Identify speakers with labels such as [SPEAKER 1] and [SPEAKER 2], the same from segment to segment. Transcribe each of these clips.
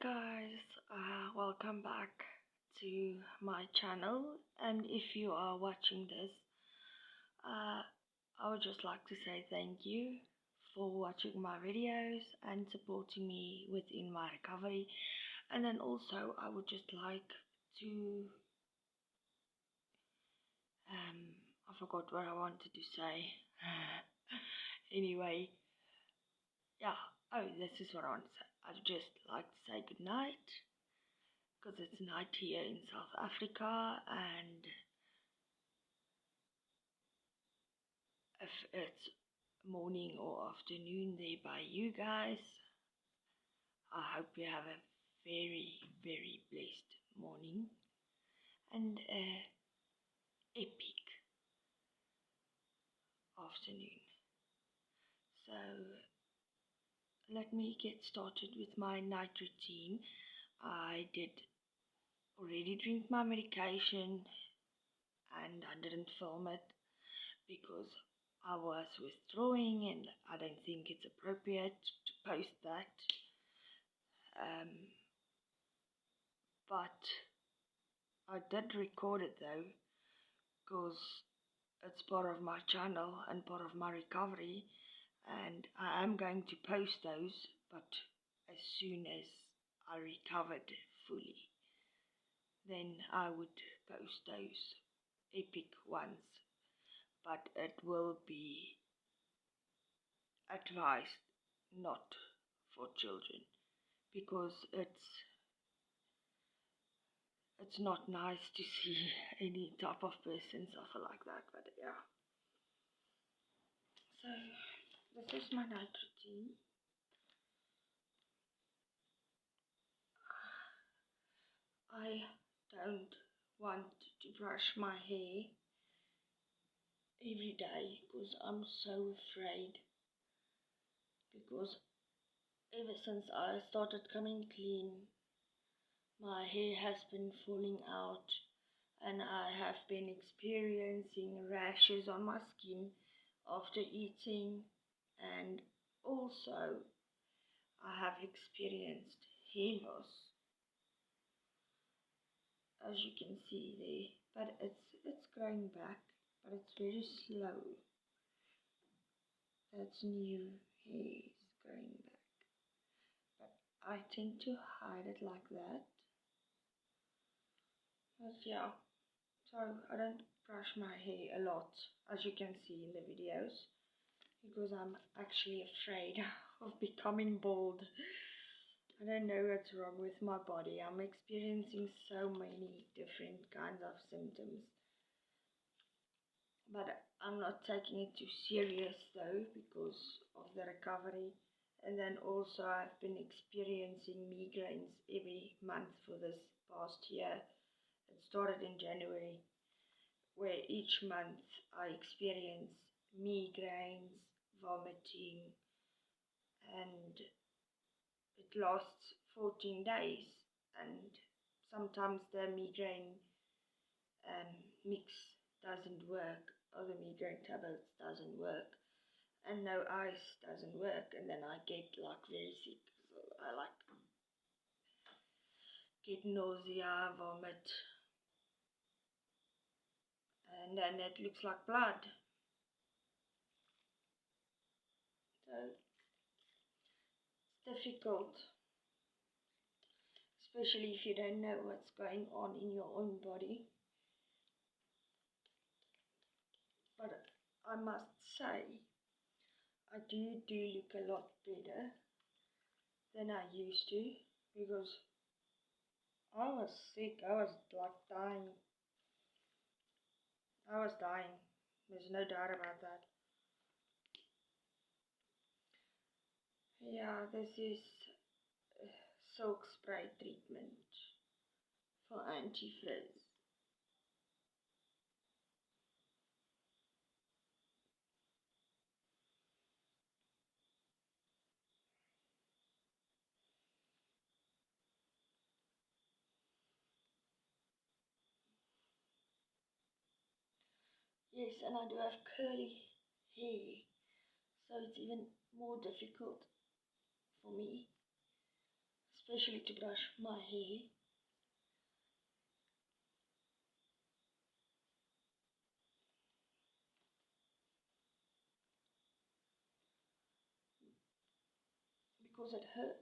[SPEAKER 1] Guys, welcome back to my channel, and if you are watching this, I would just like to say thank you for watching my videos and supporting me within my recovery. And then also I would just like to I forgot what I wanted to say. Anyway, yeah, this is what I want to say. I'd just like to say good night, because it's night here in South Africa, and if it's morning or afternoon there by you guys, I hope you have a very, very blessed morning and a epic afternoon. So let me get started with my night routine. I did already drink my medication and I didn't film it because I was withdrawing and I don't think it's appropriate to post that. But I did record it though, because it's part of my channel and part of my recovery, and I am going to post those, but as soon as I recovered fully, then I would post those epic ones. But it will be advised not for children, because it's not nice to see any type of person suffer like that. But yeah, so this is my night routine. I don't want to brush my hair every day because I'm so afraid, because ever since I started coming clean, my hair has been falling out and I have been experiencing rashes on my skin after eating, and also I have experienced hair loss, as you can see there, but it's growing back, but it's very slow. That's new hair is growing back, but I tend to hide it like that. But yeah, so I don't brush my hair a lot, as you can see in the videos, because I'm actually afraid of becoming bald. I don't know what's wrong with my body. I'm experiencing so many different kinds of symptoms, but I'm not taking it too serious though, because of the recovery. And then also I've been experiencing migraines every month for this past year. It started in January, where each month I experience migraines, vomiting, and it lasts 14 days. And sometimes the migraine mix doesn't work, or the migraine tablets doesn't work, and no ice doesn't work, and then I get like very sick. So I like get nausea, vomit, and then it looks like blood. So it's difficult, especially if you don't know what's going on in your own body. But I must say, I do look a lot better than I used to, because I was sick. I was like dying. I was dying. There's no doubt about that. Yeah, this is silk spray treatment for anti-frizz. Yes, and I do have curly hair, so it's even more difficult for me, especially to brush my hair. Because it hurts.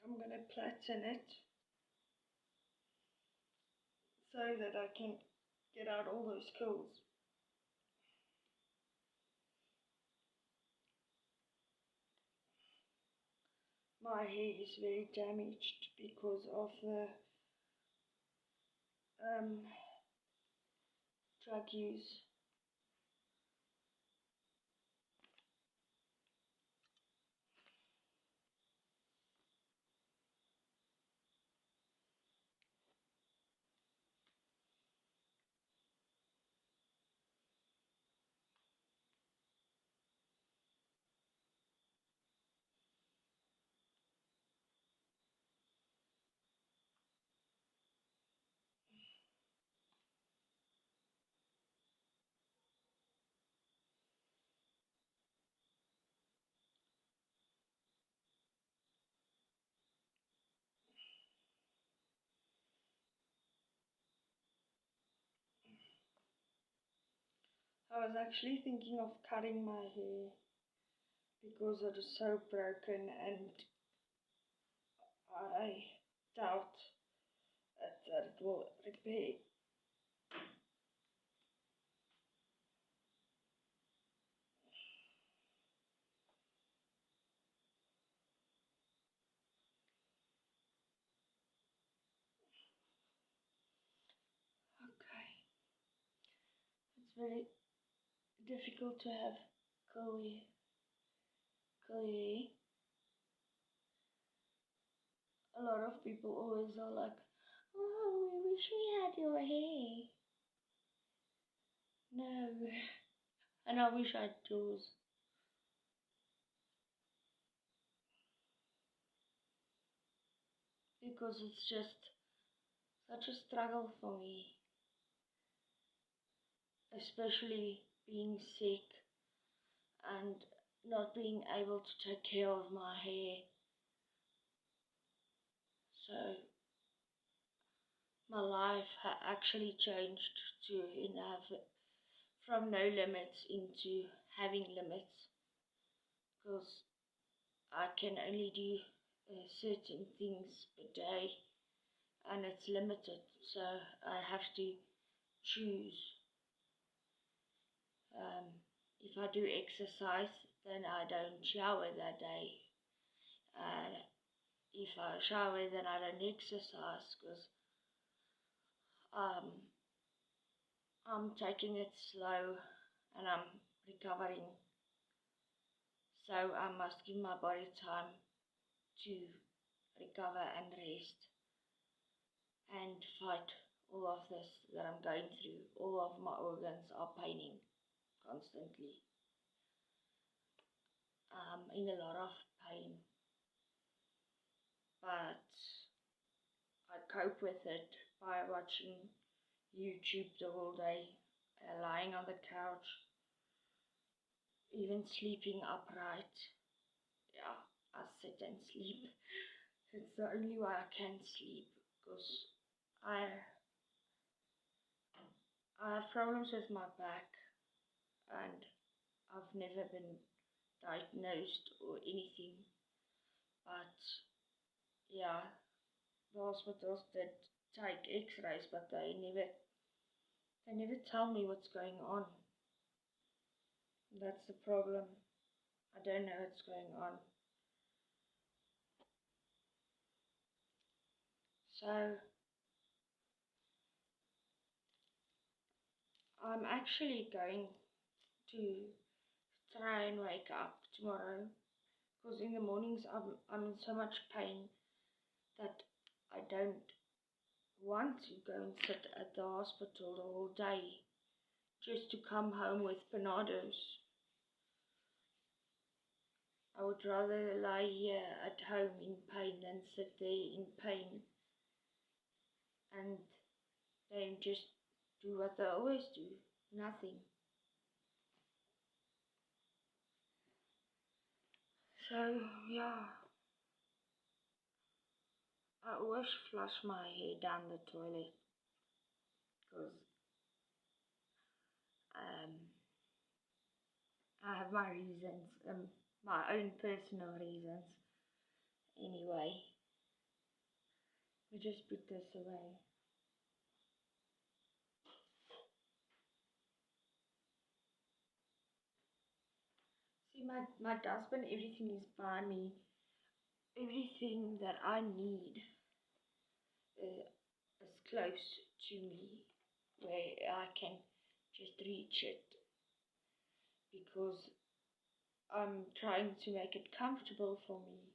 [SPEAKER 1] I'm going to platen it so that I can get out all those curls. My hair is very damaged because of the drug use. I was actually thinking of cutting my hair because it is so broken and I doubt that it will repair. Okay. It's very difficult to have curly hair. A lot of people always are like, oh, we wish we had your hair. No. And I wish I had yours. Because it's just such a struggle for me. Especially being sick and not being able to take care of my hair. So my life actually changed to have from no limits into having limits, because I can only do certain things per day and it's limited, so I have to choose. If I do exercise, then I don't shower that day. If I shower, then I don't exercise because um, I'm taking it slow and I'm recovering. So I must give my body time to recover and rest and fight all of this that I'm going through. All of my organs are paining constantly. I'm in a lot of pain, but I cope with it by watching YouTube the whole day, lying on the couch, even sleeping upright. Yeah, I sit and sleep. It's the only way I can sleep because I have problems with my back and I've never been diagnosed or anything. But yeah, the hospitals did take x-rays, but they never tell me what's going on. That's the problem. I don't know what's going on. So I'm actually going to try and wake up tomorrow, because in the mornings I'm in so much pain that I don't want to go and sit at the hospital the whole day. just to come home with panados. I would rather lie here at home in pain than sit there in pain and then just do what they always do, nothing. So, yeah, I always flush my hair down the toilet because I have my reasons, my own personal reasons. Anyway, we just put this away. See, my dustbin, everything is by me. Everything that I need is close to me, where I can just reach it, because I'm trying to make it comfortable for me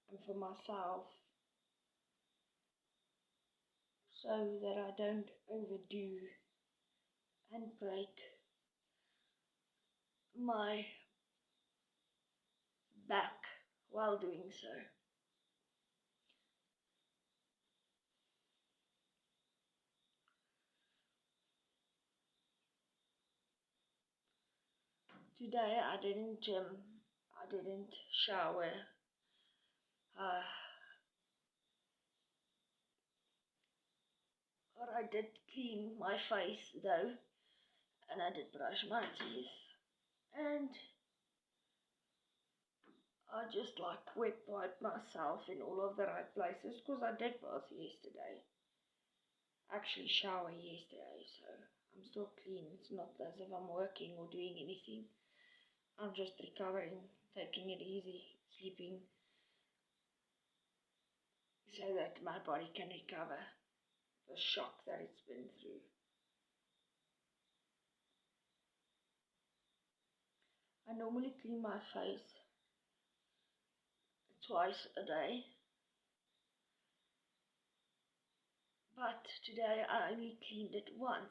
[SPEAKER 1] and for myself, so that I don't overdo and break my back while doing so. Today I didn't shower. But I did clean my face though, and I did brush my teeth, and I just like wet wiped myself in all of the right places, because I did bath yesterday. Actually shower yesterday, so I'm still clean. It's not as if I'm working or doing anything. I'm just recovering, taking it easy, sleeping, so that my body can recover the shock that it's been through. I normally clean my face twice a day, but today I only cleaned it once,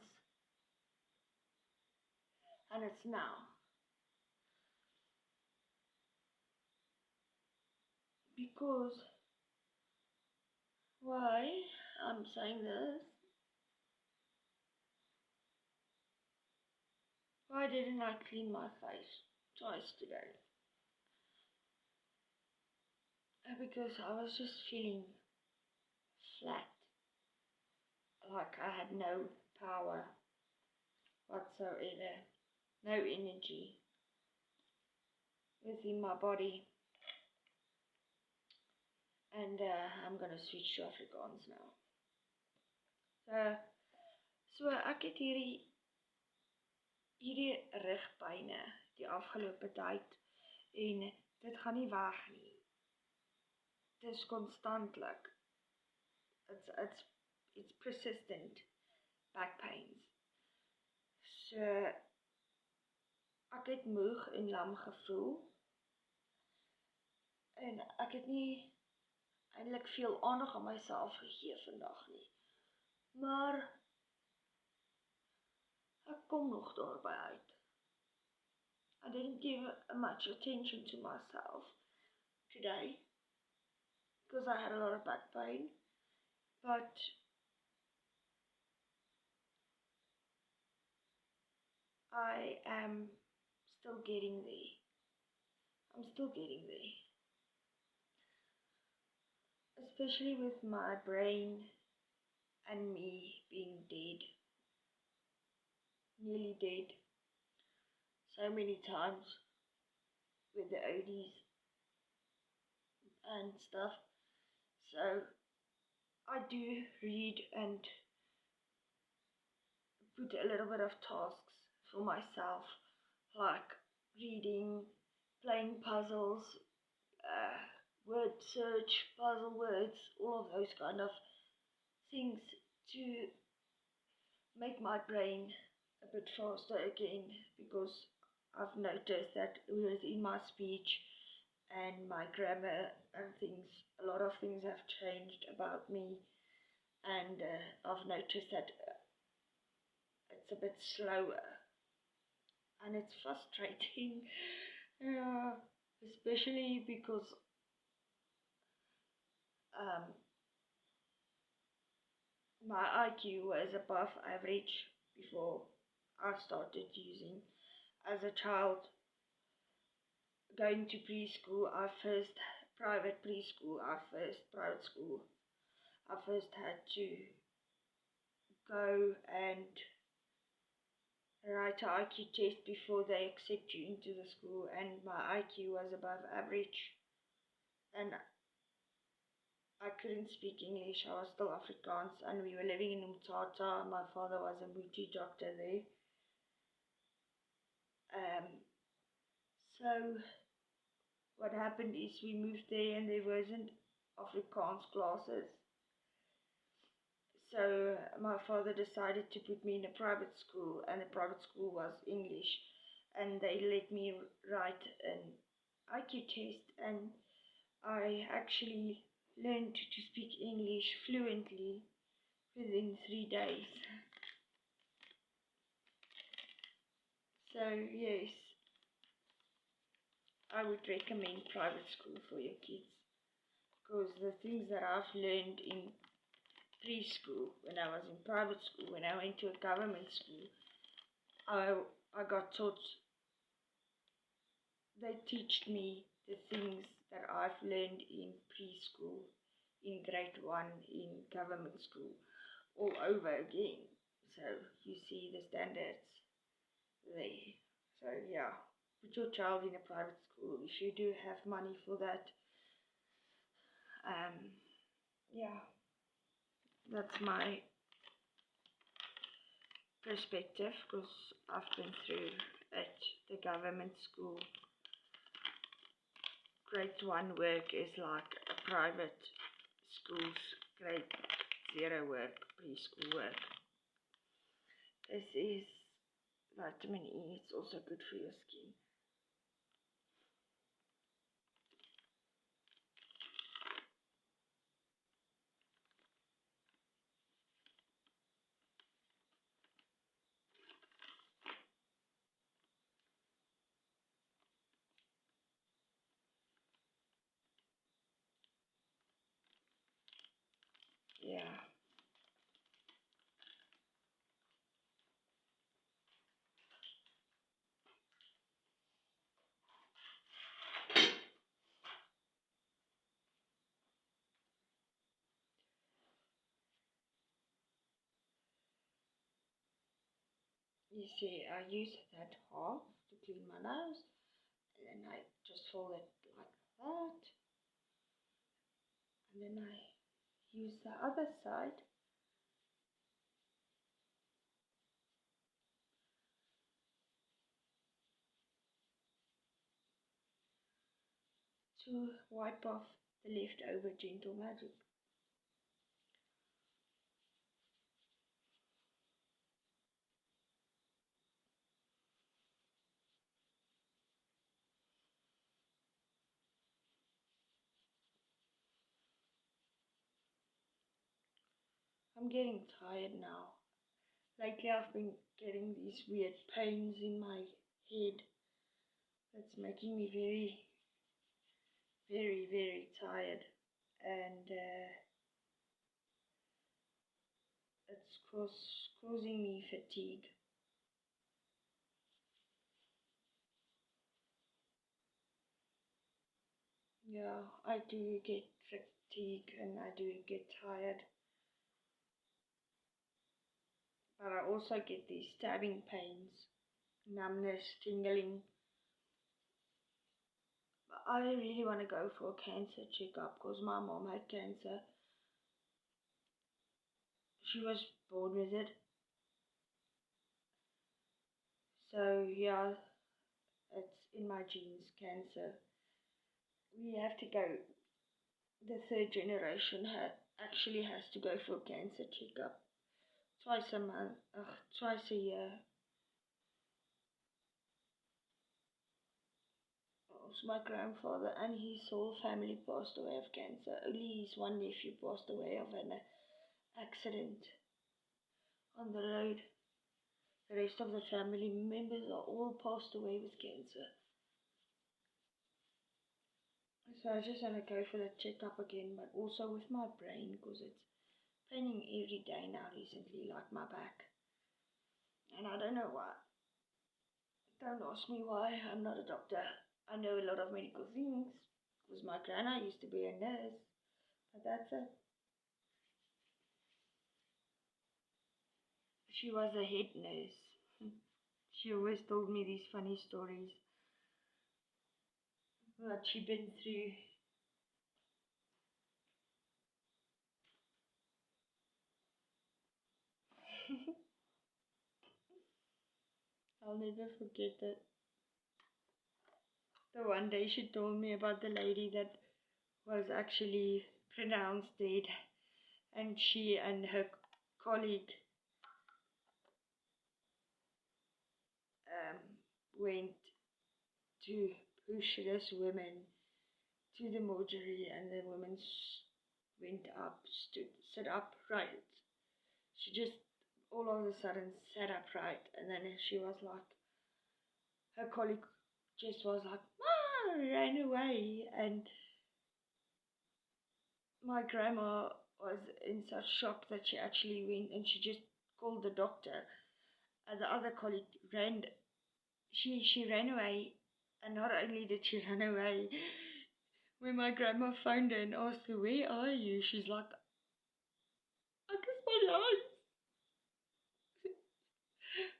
[SPEAKER 1] and it's now. Because, why I'm saying this? Why didn't I clean my face twice today? Because I was just feeling flat, like I had no power whatsoever, no energy within my body. And I'm gonna switch to Afrikaans now. So ek het hierdie rugpyne die afgelope tyd, en dit gaan nie weg nie. Dit is constantlik. It's persistent back pains. So ek het moeg en lam gevoel, en ek het nie eintlik veel aandag aan myself gegee vandag nie. Maar ek kom nog daarby uit. I didn't give much attention to myself today because I had a lot of back pain, but I am still getting there. I'm still getting there. Especially with my brain and me being dead. Nearly dead. So many times with the ODs and stuff. So I do read and put a little bit of tasks for myself, like reading, playing puzzles, word search, puzzle words, all of those kind of things to make my brain a bit faster again, because I've noticed that within my speech and my grammar and things, a lot of things have changed about me, and I've noticed that it's a bit slower, and it's frustrating. Yeah, especially because um, my IQ was above average before I started using. As a child, going to preschool, private preschool, our first private school, I first had to go and write an IQ test before they accept you into the school, and my IQ was above average, and I couldn't speak English. I was still Afrikaans, and we were living in Umtata. My father was a Muti doctor there. So what happened is we moved there, and there wasn't Afrikaans classes. So my father decided to put me in a private school, and the private school was English, and they let me write an IQ test, and I actually learned to speak English fluently within 3 days. So yes, I would recommend private school for your kids, because the things that I've learned in preschool, when I was in private school, when I went to a government school, I got taught, they taught me the things that I've learned in preschool, in grade 1, in government school, all over again. So you see the standards there. So yeah, put your child in a private school if you do have money for that. Yeah, that's my perspective, because I've been through at the government school. Grade 1 work is like a private school's grade 0 work, preschool work. This is vitamin E. It's also good for your skin. Yeah. You see, I use that half to clean my nose, and then I just fold it like that, and then I use the other side to wipe off the leftover gentle magic. I'm getting tired now. Lately I've been getting these weird pains in my head. That's making me very, very, very tired. And it's causing me fatigue. Yeah, I do get fatigue and I do get tired. But I also get these stabbing pains, numbness, tingling. But I really want to go for a cancer checkup because my mom had cancer. She was born with it. So yeah, it's in my genes, cancer. We have to go. The third generation actually has to go for a cancer checkup twice a month, twice a year. Was my grandfather, and his whole family passed away of cancer. Only his one nephew passed away of an accident on the road. The rest of the family members are all passed away with cancer. So I just want to go for the checkup again, but also with my brain, because it's paining every day now recently, like my back. And I don't know why. Don't ask me why. I'm not a doctor. I know a lot of medical things, because my grandma used to be a nurse, but that's it. She was a head nurse. She always told me these funny stories that she'd been through. I'll never forget it. The one day she told me about the lady that was actually pronounced dead, and she and her colleague went to push this woman to the mortuary, and the woman went up, sat upright. She just all of a sudden sat upright, and then she was like, her colleague just was like, ah, ran away, and my grandma was in such shock that she actually went and she just called the doctor, and the other colleague she ran away, and not only did she run away, when my grandma phoned her and asked her, where are you? She's like, I guess my life.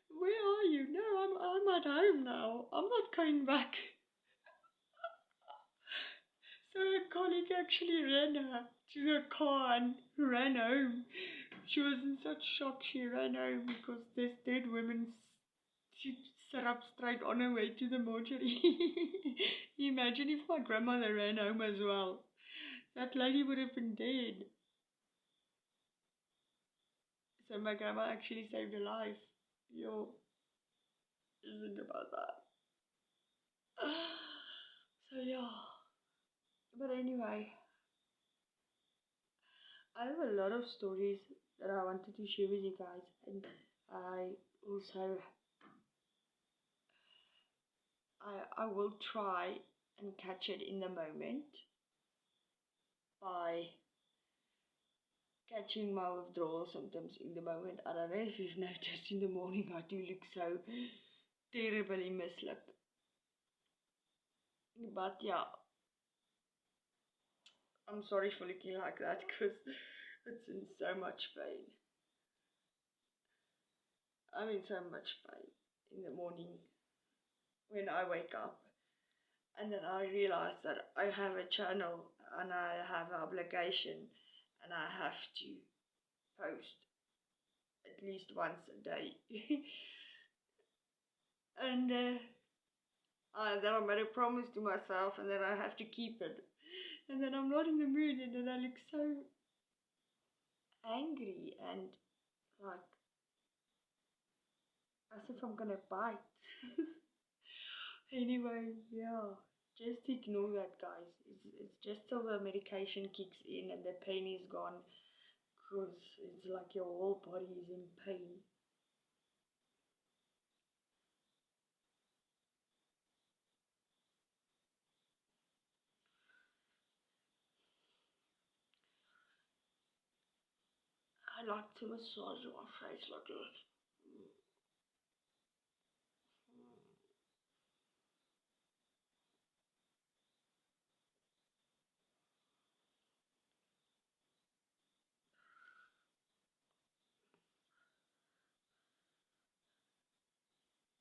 [SPEAKER 1] Where are you? No, I'm at home now. I'm not going back. So her colleague actually ran her to the car and ran home. She was in such shock she ran home because this dead woman sat up straight on her way to the mortuary. Imagine if my grandmother ran home as well. That lady would have been dead. So my grandma actually saved her life. Yo, isn't about that. So yeah. But anyway, I have a lot of stories that I wanted to share with you guys, and I also I will try and catch it in the moment by catching my withdrawal symptoms in the moment. I don't know if you've noticed in the morning I do look so terribly misled. But yeah, I'm sorry for looking like that because it's in so much pain. I'm in so much pain in the morning when I wake up. And then I realize that I have a channel and I have an obligation and I have to post at least once a day. And then I made a promise to myself, and then I have to keep it. And then I'm not in the mood, and then I look so angry and like as if I'm gonna bite. Anyway, yeah, just ignore that, guys. It's just till the medication kicks in and the pain is gone, because it's like your whole body is in pain. I like to massage my face like this.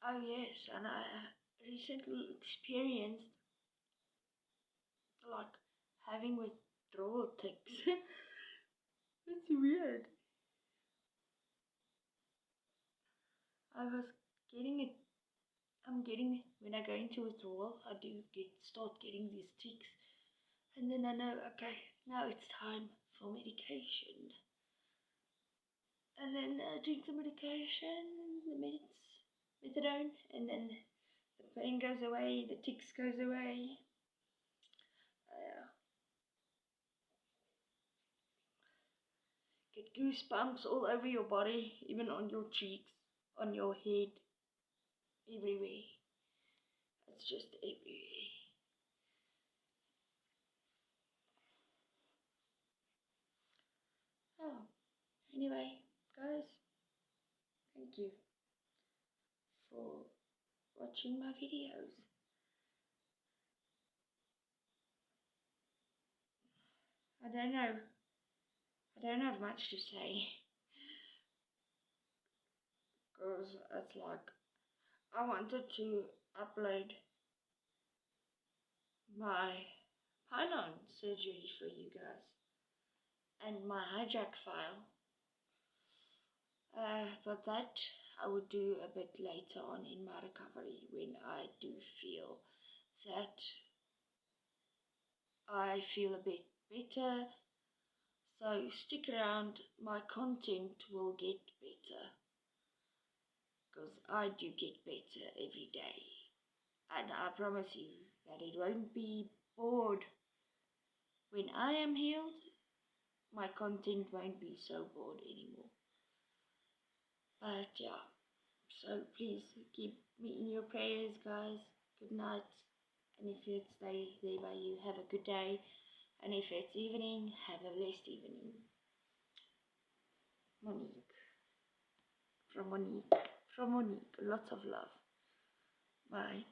[SPEAKER 1] Oh yes, and I recently experienced like having withdrawal tics. It's weird. I was getting it. I'm getting when I go into withdrawal, I do start getting these tics, and then I know, okay, now it's time for medication, and then I drink the medication, methadone, and then the pain goes away, the tics goes away. Get goosebumps all over your body, even on your cheeks. on your head, everywhere. It's just everywhere. Oh, anyway, guys, thank you for watching my videos. I don't know. I don't have much to say. Because it's like, I wanted to upload my pylon surgery for you guys and my hijack file. But that I would do a bit later on in my recovery when I do feel that I feel a bit better. So stick around, my content will get better because I do get better every day. And I promise you that it won't be bored. When I am healed, my content won't be so bored anymore. But yeah, so please keep me in your prayers, guys. Good night. And if it's day there by you, have a good day. And if it's evening, have a blessed evening. Monique. From Monique. From Monique. Lots of love. Bye.